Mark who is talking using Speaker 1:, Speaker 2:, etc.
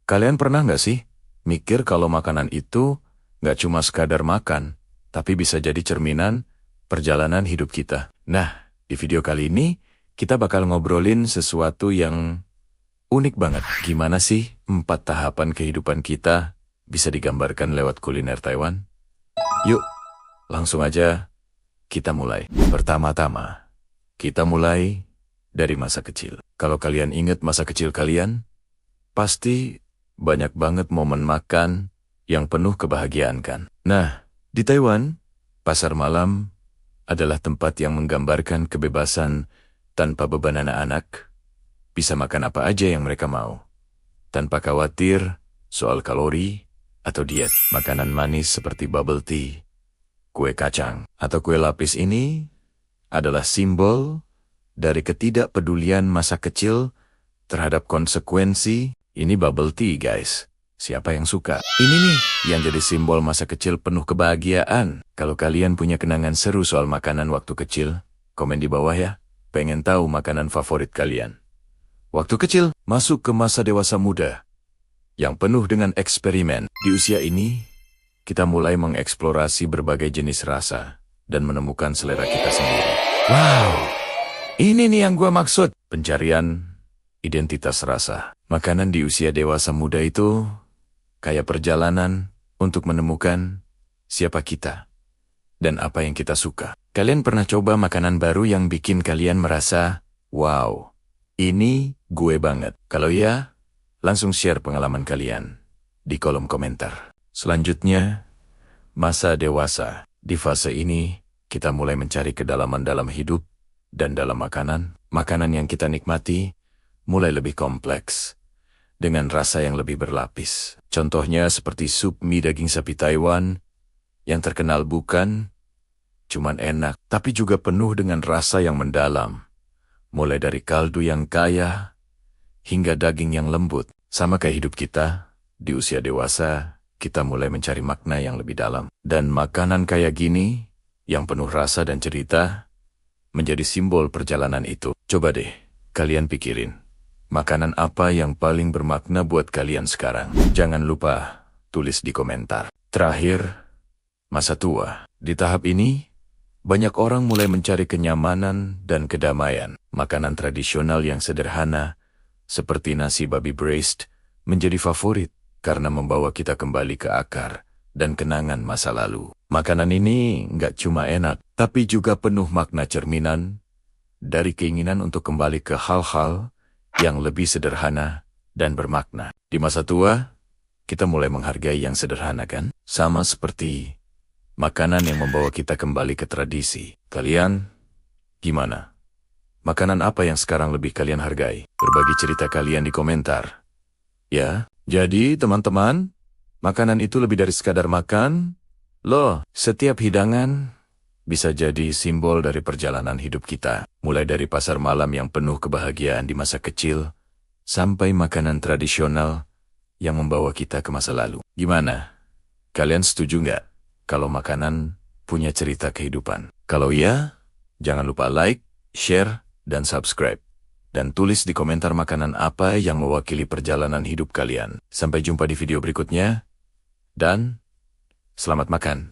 Speaker 1: Kalian pernah nggak sih mikir kalau makanan itu nggak cuma sekadar makan, tapi bisa jadi cerminan perjalanan hidup kita? Nah, di video kali ini kita bakal ngobrolin sesuatu yang unik banget. Gimana sih 4 tahapan kehidupan kita bisa digambarkan lewat kuliner Taiwan? Yuk, langsung aja kita mulai. Pertama-tama, kita mulai dari masa kecil. Kalau kalian ingat masa kecil kalian, pasti banyak banget momen makan yang penuh kebahagiaan kan? Nah, di Taiwan, pasar malam adalah tempat yang menggambarkan kebebasan tanpa beban anak-anak. Bisa makan apa aja yang mereka mau, tanpa khawatir soal kalori atau diet. Makanan manis seperti bubble tea, kue kacang, atau kue lapis ini adalah simbol dari ketidakpedulian masa kecil terhadap konsekuensi. Ini bubble tea, guys. Siapa yang suka? Ini nih yang jadi simbol masa kecil penuh kebahagiaan. Kalau kalian punya kenangan seru soal makanan waktu kecil, komen di bawah ya. Pengen tahu makanan favorit kalian. Waktu kecil, masuk ke masa dewasa muda yang penuh dengan eksperimen. Di usia ini, kita mulai mengeksplorasi berbagai jenis rasa dan menemukan selera kita sendiri. Wow, ini nih yang gua maksud. Pencarian identitas rasa. Makanan di usia dewasa muda itu kayak perjalanan untuk menemukan siapa kita dan apa yang kita suka. Kalian pernah coba makanan baru yang bikin kalian merasa, wow, ini gue banget? Kalau ya, langsung share pengalaman kalian di kolom komentar. Selanjutnya, masa dewasa. Di fase ini, kita mulai mencari kedalaman dalam hidup dan dalam makanan. Makanan yang kita nikmati mulai lebih kompleks, dengan rasa yang lebih berlapis. Contohnya seperti sup mie daging sapi Taiwan, yang terkenal bukan cuman enak, tapi juga penuh dengan rasa yang mendalam. Mulai dari kaldu yang kaya, hingga daging yang lembut. Sama kayak hidup kita, di usia dewasa, kita mulai mencari makna yang lebih dalam. Dan makanan kayak gini, yang penuh rasa dan cerita, menjadi simbol perjalanan itu. Coba deh, kalian pikirin. Makanan apa yang paling bermakna buat kalian sekarang? Jangan lupa tulis di komentar. Terakhir, masa tua. Di tahap ini, banyak orang mulai mencari kenyamanan dan kedamaian. Makanan tradisional yang sederhana, seperti nasi babi braised, menjadi favorit karena membawa kita kembali ke akar dan kenangan masa lalu. Makanan ini nggak cuma enak, tapi juga penuh makna cerminan dari keinginan untuk kembali ke hal-hal yang lebih sederhana dan bermakna. Di masa tua, kita mulai menghargai yang sederhana kan? Sama seperti makanan yang membawa kita kembali ke tradisi. Kalian, gimana? Makanan apa yang sekarang lebih kalian hargai? Berbagi cerita kalian di komentar. Ya, jadi teman-teman, makanan itu lebih dari sekadar makan. Loh, setiap hidangan bisa jadi simbol dari perjalanan hidup kita. Mulai dari pasar malam yang penuh kebahagiaan di masa kecil, sampai makanan tradisional yang membawa kita ke masa lalu. Gimana? Kalian setuju nggak kalau makanan punya cerita kehidupan? Kalau iya, jangan lupa like, share, dan subscribe. Dan tulis di komentar makanan apa yang mewakili perjalanan hidup kalian. Sampai jumpa di video berikutnya, dan selamat makan.